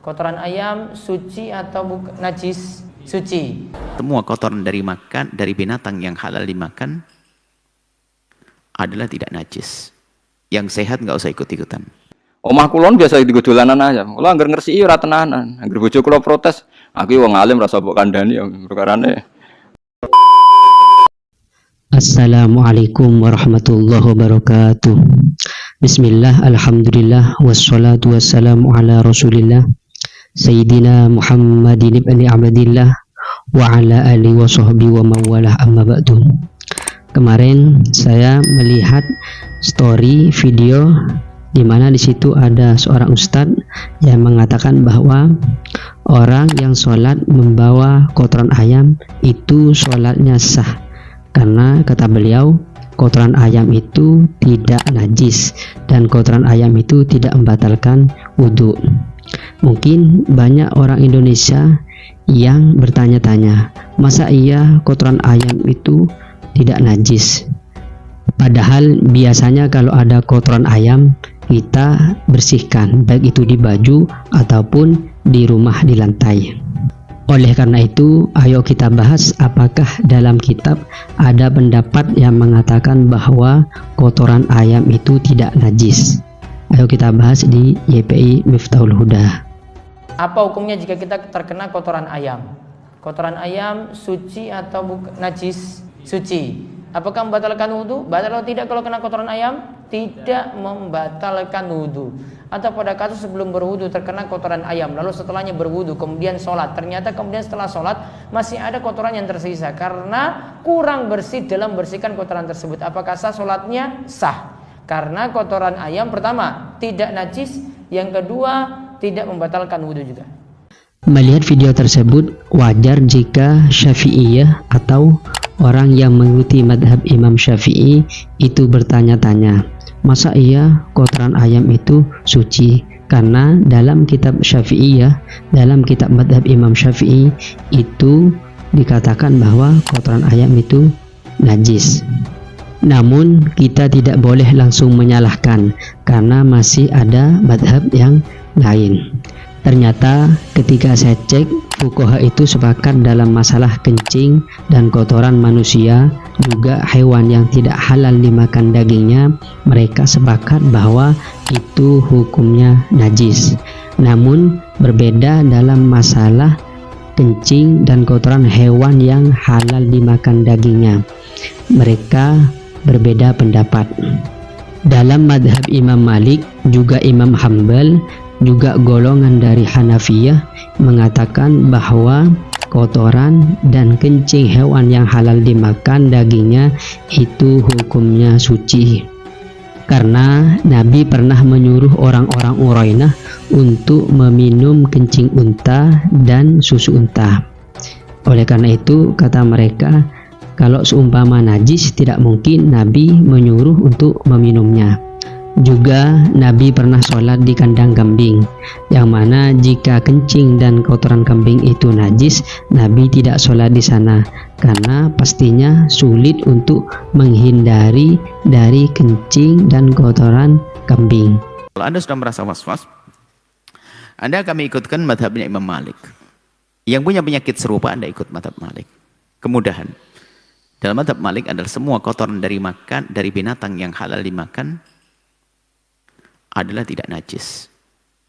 Kotoran ayam suci atau najis? Suci. Semua kotoran dari binatang yang halal dimakan adalah tidak najis. Yang sehat nggak usah ikut-ikutan. Omah kulon biasa digo dolanan ayam. Kula anggar ngresiki ora tenanan. Anggar bojo kula protes, aku wong alim rasa mbok kandhani ya perkarane. Assalamualaikum warahmatullahi wabarakatuh. Bismillah, alhamdulillah, wassalatu wassalamu ala rasulillah Sayyidina Muhammadin ibn Abdillah wa ala alihi wa sahbihi wa mawalah, amma ba'du. Kemarin saya melihat story video di mana di situ ada seorang ustadz yang mengatakan bahwa orang yang sholat membawa kotoran ayam itu sholatnya sah, karena kata beliau kotoran ayam itu tidak najis dan kotoran ayam itu tidak membatalkan wudhu. Mungkin banyak orang Indonesia yang bertanya-tanya, masa iya kotoran ayam itu tidak najis? Padahal biasanya kalau ada kotoran ayam kita bersihkan, baik itu di baju ataupun di rumah di lantai. Oleh karena itu, ayo kita bahas apakah dalam kitab ada pendapat yang mengatakan bahwa kotoran ayam itu tidak najis. Ayo kita bahas di YPI Miftahul Huda. Apa hukumnya jika kita terkena kotoran ayam? Kotoran ayam suci atau najis? Suci. Apakah membatalkan wudhu? Batal atau tidak kalau kena kotoran ayam? Tidak membatalkan wudhu. Atau pada kasus sebelum berwudhu terkena kotoran ayam, lalu setelahnya berwudhu kemudian sholat, ternyata kemudian setelah sholat masih ada kotoran yang tersisa karena kurang bersih dalam bersihkan kotoran tersebut. Apakah sah sholatnya? Sah. Karena kotoran ayam pertama tidak najis, yang kedua tidak membatalkan wudhu juga. Melihat video tersebut, wajar jika Syafi'iyah atau orang yang mengikuti madhab Imam Syafi'i itu bertanya-tanya, masa iya kotoran ayam itu suci? Karena dalam kitab Syafi'iyah, dalam kitab madhab Imam Syafi'i itu dikatakan bahwa kotoran ayam itu najis. Namun kita tidak boleh langsung menyalahkan karena masih ada madhab yang lain. Ternyata ketika saya cek, fuqaha itu sepakat dalam masalah kencing dan kotoran manusia, juga hewan yang tidak halal dimakan dagingnya, mereka sepakat bahwa itu hukumnya najis. Namun berbeda dalam masalah kencing dan kotoran hewan yang halal dimakan dagingnya. Mereka berbeda pendapat. Dalam madhab Imam Malik, juga Imam Hambal, juga golongan dari Hanafiyah mengatakan bahwa kotoran dan kencing hewan yang halal dimakan dagingnya itu hukumnya suci. Karena Nabi pernah menyuruh orang-orang Urainah untuk meminum kencing unta dan susu unta. Oleh karena itu kata mereka, kalau seumpama najis tidak mungkin Nabi menyuruh untuk meminumnya. Juga Nabi pernah sholat di kandang kambing, yang mana jika kencing dan kotoran kambing itu najis, Nabi tidak sholat di sana karena pastinya sulit untuk menghindari dari kencing dan kotoran kambing. Kalau Anda sudah merasa was-was, Anda kami ikutkan madhabnya Imam Malik. Yang punya penyakit serupa Anda ikut madhab Malik. Kemudahan. Dalam madhab Malik adalah semua kotoran dari binatang yang halal dimakan adalah tidak najis.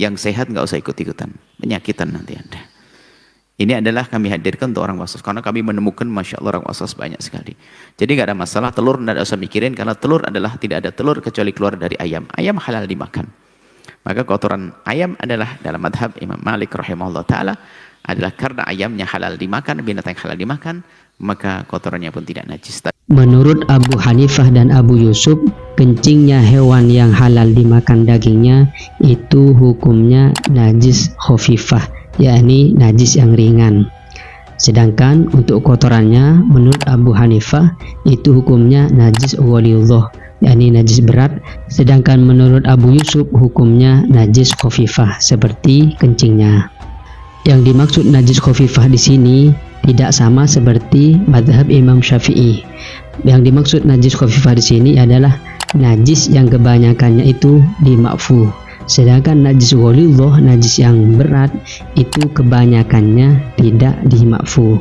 Yang sehat nggak usah ikut-ikutan, penyakitan nanti Anda. Ini adalah kami hadirkan untuk orang was-was, karena kami menemukan Masya Allah orang was-was banyak sekali. Jadi nggak ada masalah, telur nggak usah mikirin, karena telur adalah tidak ada telur kecuali keluar dari ayam. Ayam halal dimakan. Maka kotoran ayam adalah dalam madhab Imam Malik rahimahullah ta'ala adalah karena ayamnya halal dimakan, binatang yang halal dimakan, maka kotorannya pun tidak najis. Menurut Abu Hanifah dan Abu Yusuf, kencingnya hewan yang halal dimakan dagingnya itu hukumnya najis khafifah, yakni najis yang ringan. Sedangkan untuk kotorannya menurut Abu Hanifah itu hukumnya najis ghalidhah, yakni najis berat. Sedangkan menurut Abu Yusuf hukumnya najis khafifah seperti kencingnya. Yang dimaksud najis khafifah di sini tidak sama seperti madhab Imam Syafi'i. Yang dimaksud najis khafifah di sini adalah najis yang kebanyakannya itu dimakfu, Sedangkan najis ghalidhah, najis yang berat, itu kebanyakannya tidak dimakfu.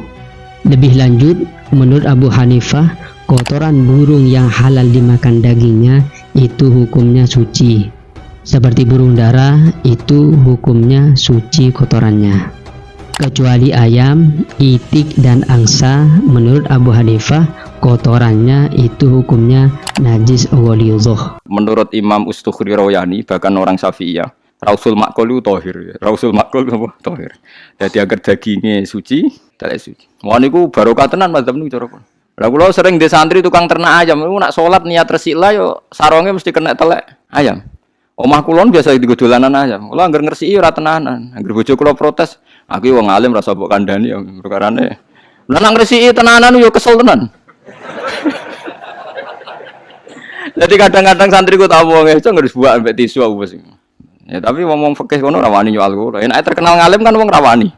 Lebih lanjut, menurut Abu Hanifah, kotoran burung yang halal dimakan dagingnya itu hukumnya suci. Seperti burung dara, itu hukumnya suci kotorannya. Kecuali ayam, itik, dan angsa, menurut Abu Hanifah, kotorannya itu hukumnya najis ghalidhah. Menurut Imam Ustukhri Rawayani, bahkan orang Syafi'iyah, Rausul Makul itu tohir. Rausul Makul apa? Tohir. Jadi agar dagingnya suci, dalek suci. Wah niku barokah tenan mazhab niku cara kula. Lah kula sering di santri tukang ternak ayam, niku nak salat niat resik lah yo sarongnya mesti kena telek ayam. Omah kula biasa digo dolanan ayam. Kula anggar ngresiki ora tenanan. Anggar bojo kula protes, aku wong alim rasa mbok kandhani yo perkarane. Lah nang ngresiki tenanan yo kesel tenan. Jadi kadang-kadang santri ku tak wong itu ngurus buat ambek tisu aku wis. Ya tapi ngomong fikih kono rawani nyual kula. Enak terkenal ngalim kan wong rawani.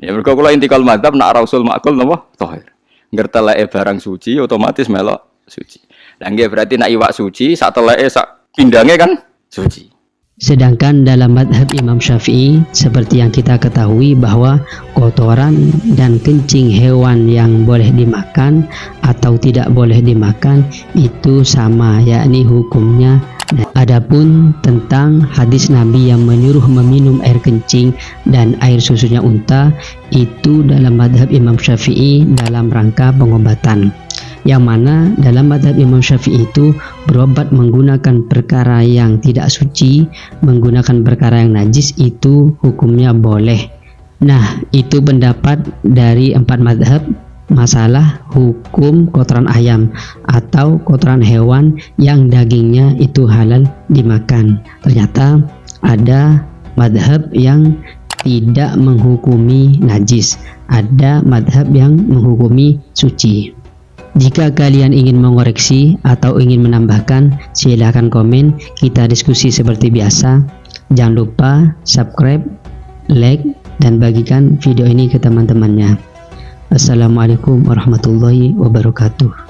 Ya mergo kula intikal madzhab nak Rasul makul napa tahir. Ngerteleke barang suci otomatis melok suci. Lah nggih berarti nak iwak suci sak teleke sak pindange kan suci. Sedangkan dalam madhab Imam Syafi'i, seperti yang kita ketahui bahwa kotoran dan kencing hewan yang boleh dimakan atau tidak boleh dimakan itu sama, yakni hukumnya. Adapun tentang hadis Nabi yang menyuruh meminum air kencing dan air susunya unta, itu dalam madhab Imam Syafi'i dalam rangka pengobatan. Yang mana dalam madhab Imam Syafi'i itu berobat menggunakan perkara yang tidak suci, menggunakan perkara yang najis itu hukumnya boleh. Nah, itu pendapat dari 4 madhab masalah hukum kotoran ayam atau kotoran hewan yang dagingnya itu halal dimakan. Ternyata ada madhab yang tidak menghukumi najis, ada madhab yang menghukumi suci. Jika kalian ingin mengoreksi atau ingin menambahkan, silahkan komen, kita diskusi seperti biasa. Jangan lupa subscribe, like, dan bagikan video ini ke teman-temannya. Assalamualaikum warahmatullahi wabarakatuh.